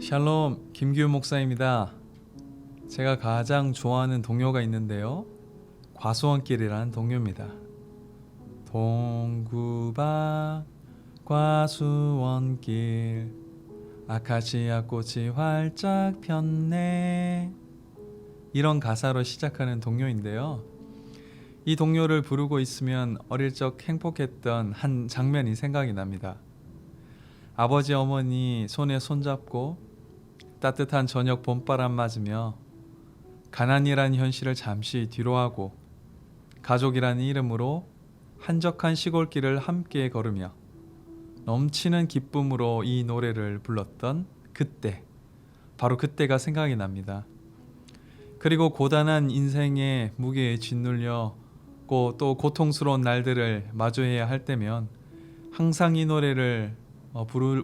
샬롬, 김규 목사입니다. 제가 가장 좋아하는 동요가 있는데요. 과수원길이라는 동요입니다. 동구박 과수원길 아카시아 꽃이 활짝 폈네, 이런 가사로 시작하는 동요인데요. 이 동요를 부르고 있으면 어릴 적 행복했던 한 장면이 생각이 납니다. 아버지 어머니 손에 손잡고 따뜻한 저녁 봄바람 맞으며 가난이란 현실을 잠시 뒤로하고 가족이라는 이름으로 한적한 시골길을 함께 걸으며 넘치는 기쁨으로 이 노래를 불렀던 그때, 바로 그때가 생각이 납니다. 그리고 고단한 인생의 무게에 짓눌려 또 고통스러운 날들을 마주해야 할 때면 항상 이 노래를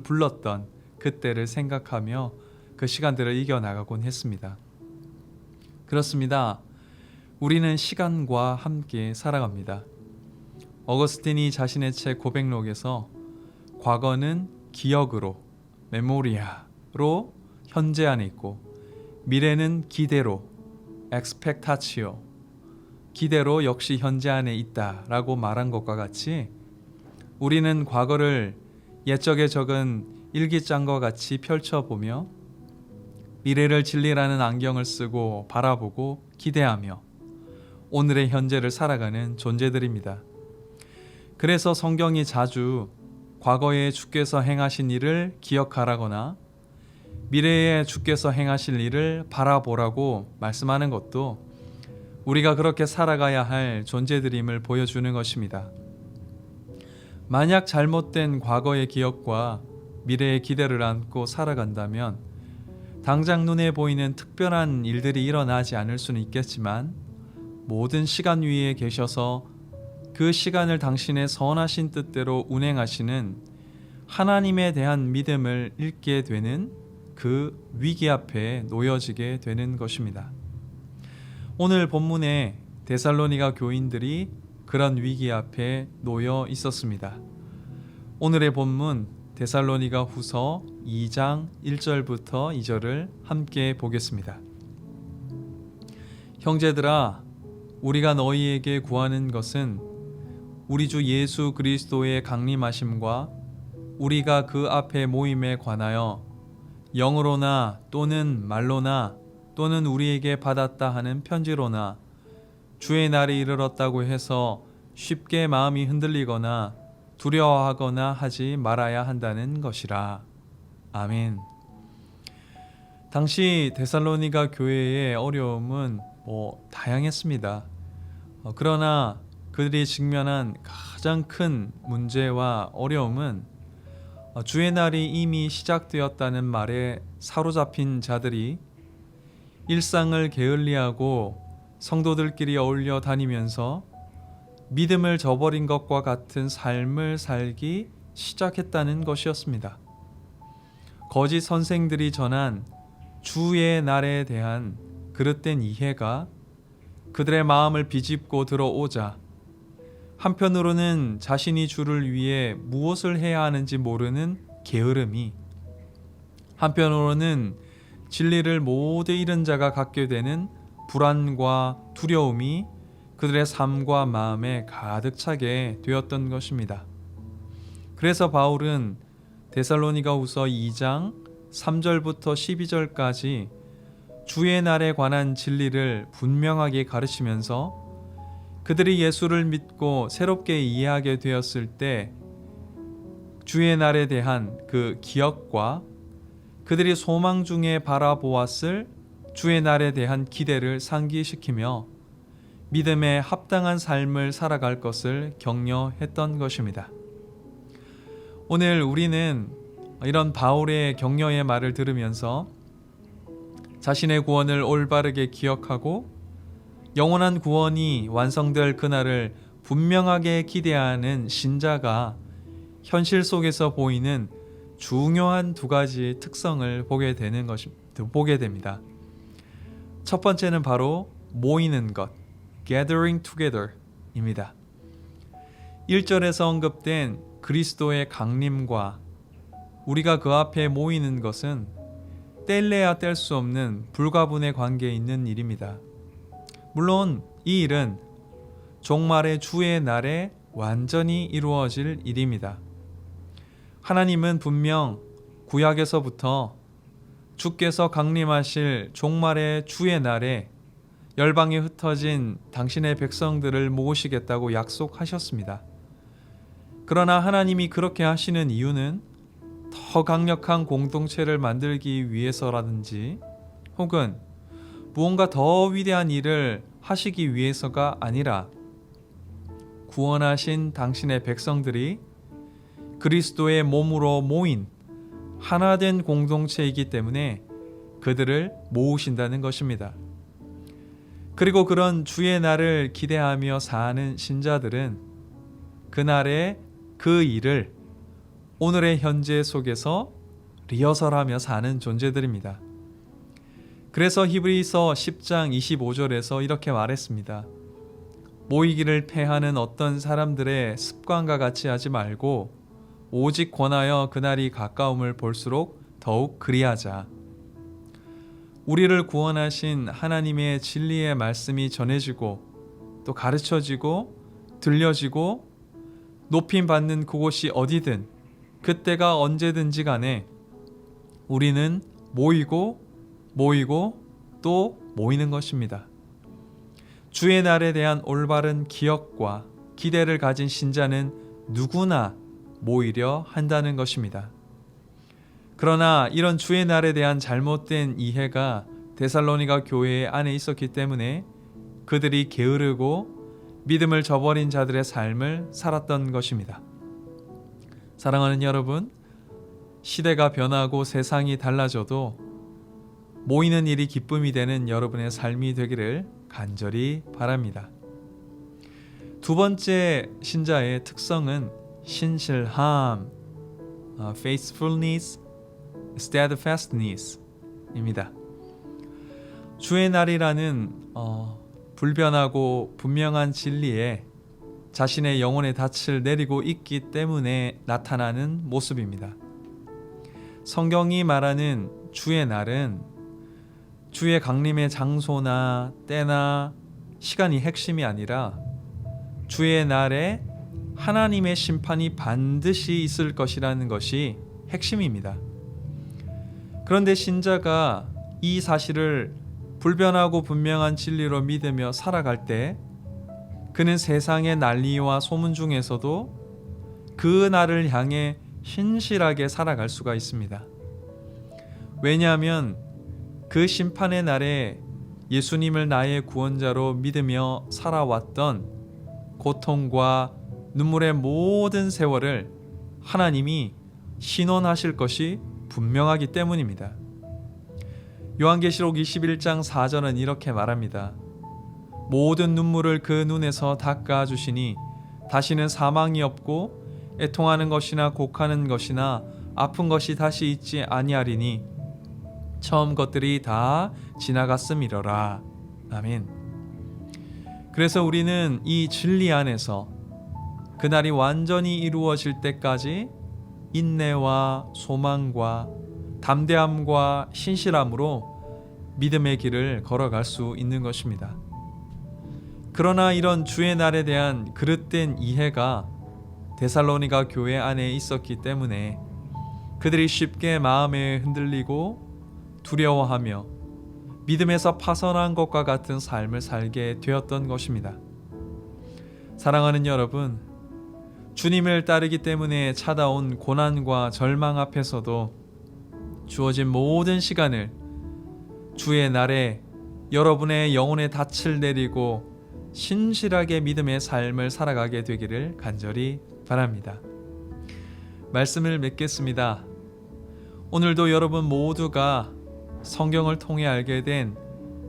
불렀던 그때를 생각하며 그 시간들을 이겨나가곤 했습니다. 그렇습니다. 우리는 시간과 함께 살아갑니다. 어거스틴이 자신의 책 고백록에서 과거는 기억으로, 메모리아로 현재 안에 있고, 미래는 기대로, expectatio, 기대로 역시 현재 안에 있다라고 말한 것과 같이 우리는 과거를 옛적에 적은 일기장과 같이 펼쳐보며 미래를 진리라는 안경을 쓰고 바라보고 기대하며 오늘의 현재를 살아가는 존재들입니다. 그래서 성경이 자주 과거에 주께서 행하신 일을 기억하라거나 미래에 주께서 행하실 일을 바라보라고 말씀하는 것도 우리가 그렇게 살아가야 할 존재들임을 보여주는 것입니다. 만약 잘못된 과거의 기억과 미래의 기대를 안고 살아간다면 당장 눈에 보이는 특별한 일들이 일어나지 않을 수는 있겠지만 모든 시간 위에 계셔서 그 시간을 당신의 선하신 뜻대로 운행하시는 하나님에 대한 믿음을 잃게 되는 그 위기 앞에 놓여지게 되는 것입니다. 오늘 본문에 데살로니가 교인들이 그런 위기 앞에 놓여 있었습니다. 오늘의 본문 데살로니가 후서 2장 1절부터 2절을 함께 보겠습니다. 형제들아, 우리가 너희에게 구하는 것은 우리 주 예수 그리스도의 강림하심과 우리가 그 앞에 모임에 관하여 영으로나 또는 말로나 또는 우리에게 받았다 하는 편지로나 주의 날이 이르렀다고 해서 쉽게 마음이 흔들리거나 두려워하거나 하지 말아야 한다는 것이라. 아멘. 당시 데살로니가 교회의 어려움은 다양했습니다. 그러나 그들이 직면한 가장 큰 문제와 어려움은 주의 날이 이미 시작되었다는 말에 사로잡힌 자들이 일상을 게을리하고 성도들끼리 어울려 다니면서 믿음을 저버린 것과 같은 삶을 살기 시작했다는 것이었습니다. 거짓 선생들이 전한 주의 날에 대한 그릇된 이해가 그들의 마음을 비집고 들어오자 한편으로는 자신이 주를 위해 무엇을 해야 하는지 모르는 게으름이, 한편으로는 진리를 모두 잃은 자가 갖게 되는 불안과 두려움이 그들의 삶과 마음에 가득 차게 되었던 것입니다. 그래서 바울은 데살로니가 후서 2장 3절부터 12절까지 주의 날에 관한 진리를 분명하게 가르치면서 그들이 예수를 믿고 새롭게 이해하게 되었을 때 주의 날에 대한 그 기억과 그들이 소망 중에 바라보았을 주의 날에 대한 기대를 상기시키며 믿음에 합당한 삶을 살아갈 것을 격려했던 것입니다. 오늘 우리는 이런 바울의 격려의 말을 들으면서 자신의 구원을 올바르게 기억하고 영원한 구원이 완성될 그날을 분명하게 기대하는 신자가 현실 속에서 보이는 중요한 두 가지 특성을 보게 됩니다. 첫 번째는 바로 모이는 것, gathering together 입니다. 1절에서 언급된 그리스도의 강림과 우리가 그 앞에 모이는 것은 뗄래야 뗄 수 없는 불가분의 관계에 있는 일입니다. 물론 이 일은 종말의 주의 날에 완전히 이루어질 일입니다. 하나님은 분명 구약에서부터 주께서 강림하실 종말의 주의 날에 열방에 흩어진 당신의 백성들을 모으시겠다고 약속하셨습니다. 그러나 하나님이 그렇게 하시는 이유는 더 강력한 공동체를 만들기 위해서라든지 혹은 무언가 더 위대한 일을 하시기 위해서가 아니라 구원하신 당신의 백성들이 그리스도의 몸으로 모인 하나된 공동체이기 때문에 그들을 모으신다는 것입니다. 그리고 그런 주의 날을 기대하며 사는 신자들은 그날의 그 일을 오늘의 현재 속에서 리허설하며 사는 존재들입니다. 그래서 히브리서 10장 25절에서 이렇게 말했습니다. 모이기를 패하는 어떤 사람들의 습관과 같이 하지 말고 오직 권하여 그날이 가까움을 볼수록 더욱 그리하자. 우리를 구원하신 하나님의 진리의 말씀이 전해지고 또 가르쳐지고 들려지고 높임 받는 그곳이 어디든 그때가 언제든지 간에 우리는 모이고 또 모이는 것입니다. 주의 날에 대한 올바른 기억과 기대를 가진 신자는 누구나 모이려 한다는 것입니다. 그러나 이런 주의 날에 대한 잘못된 이해가 데살로니가 교회 안에 있었기 때문에 그들이 게으르고 믿음을 저버린 자들의 삶을 살았던 것입니다. 사랑하는 여러분, 시대가 변하고 세상이 달라져도 모이는 일이 기쁨이 되는 여러분의 삶이 되기를 간절히 바랍니다. 두 번째 신자의 특성은 신실함, faithfulness, steadfastness입니다. 주의 날이라는 불변하고 분명한 진리에 자신의 영혼의 닻을 내리고 있기 때문에 나타나는 모습입니다. 성경이 말하는 주의 날은 주의 강림의 장소나 때나 시간이 핵심이 아니라 주의 날에 하나님의 심판이 반드시 있을 것이라는 것이 핵심입니다. 그런데 신자가 이 사실을 불변하고 분명한 진리로 믿으며 살아갈 때 그는 세상의 난리와 소문 중에서도 그 날을 향해 신실하게 살아갈 수가 있습니다. 왜냐하면 그 심판의 날에 예수님을 나의 구원자로 믿으며 살아왔던 고통과 눈물의 모든 세월을 하나님이 신원하실 것이 분명하기 때문입니다. 요한계시록 21장 4절은 이렇게 말합니다. 모든 눈물을 그 눈에서 닦아주시니 다시는 사망이 없고 애통하는 것이나 곡하는 것이나 아픈 것이 다시 있지 아니하리니 처음 것들이 다 지나갔음이러라. 아멘. 그래서 우리는 이 진리 안에서 그날이 완전히 이루어질 때까지 인내와 소망과 담대함과 신실함으로 믿음의 길을 걸어갈 수 있는 것입니다. 그러나 이런 주의 날에 대한 그릇된 이해가 데살로니가 교회 안에 있었기 때문에 그들이 쉽게 마음에 흔들리고 두려워하며 믿음에서 파선한 것과 같은 삶을 살게 되었던 것입니다. 사랑하는 여러분, 주님을 따르기 때문에 찾아온 고난과 절망 앞에서도 주어진 모든 시간을 주의 날에 여러분의 영혼의 닻을 내리고 신실하게 믿음의 삶을 살아가게 되기를 간절히 바랍니다. 말씀을 맺겠습니다. 오늘도 여러분 모두가 성경을 통해 알게 된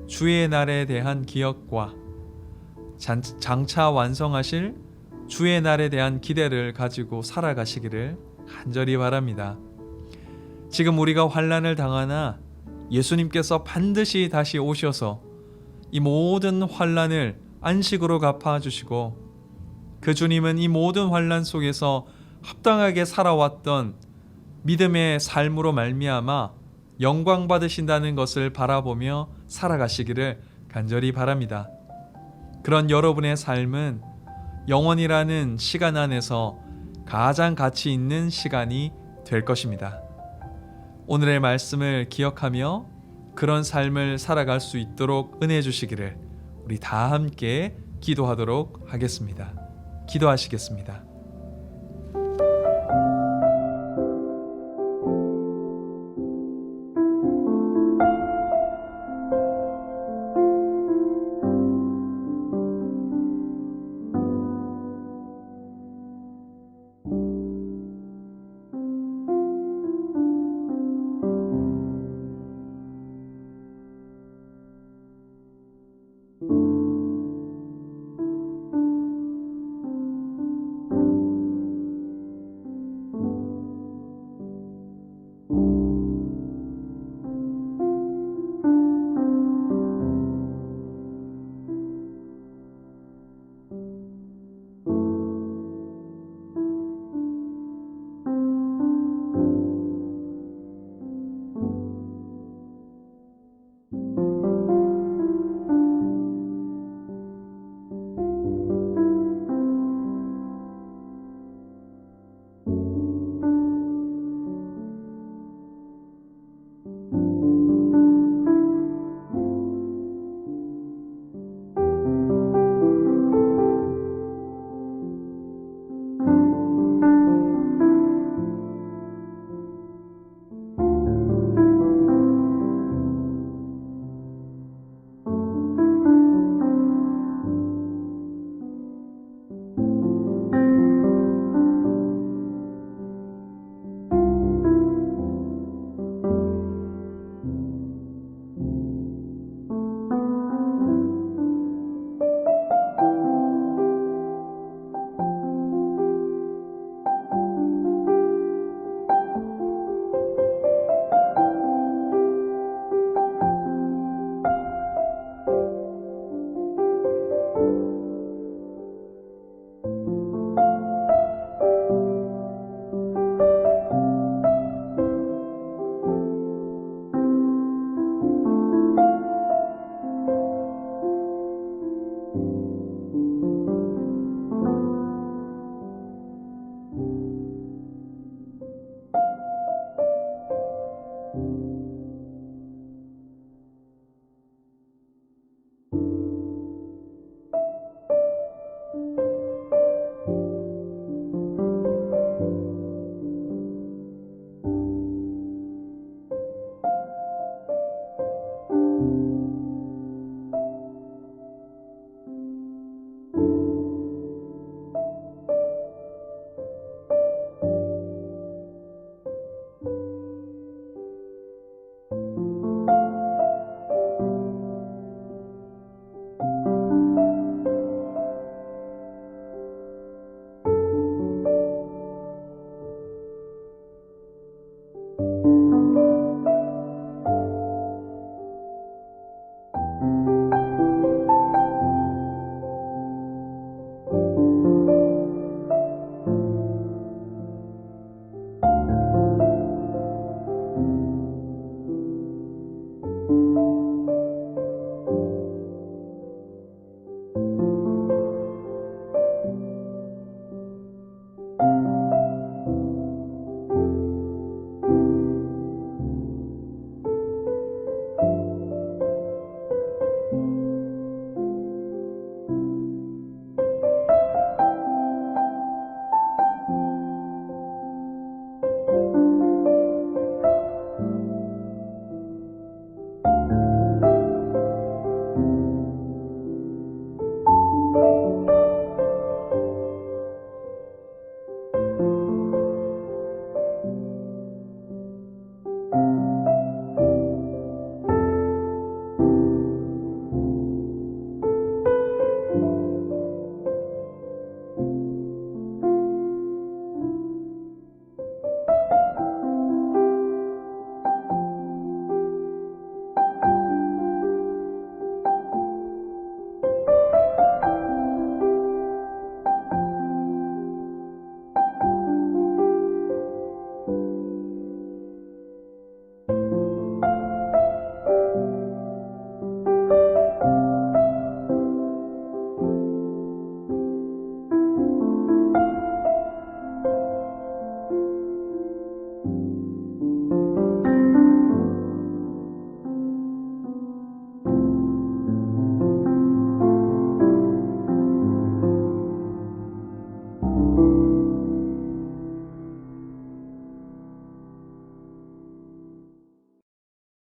주의 날에 대한 기억과 장차 완성하실 주의 날에 대한 기대를 가지고 살아가시기를 간절히 바랍니다. 지금 우리가 환난을 당하나 예수님께서 반드시 다시 오셔서 이 모든 환난을 안식으로 갚아주시고 그 주님은 이 모든 환난 속에서 합당하게 살아왔던 믿음의 삶으로 말미암아 영광 받으신다는 것을 바라보며 살아가시기를 간절히 바랍니다. 그런 여러분의 삶은 영원이라는 시간 안에서 가장 가치 있는 시간이 될 것입니다. 오늘의 말씀을 기억하며 그런 삶을 살아갈 수 있도록 은혜 주시기를 우리 다 함께 기도하도록 하겠습니다. 기도하시겠습니다.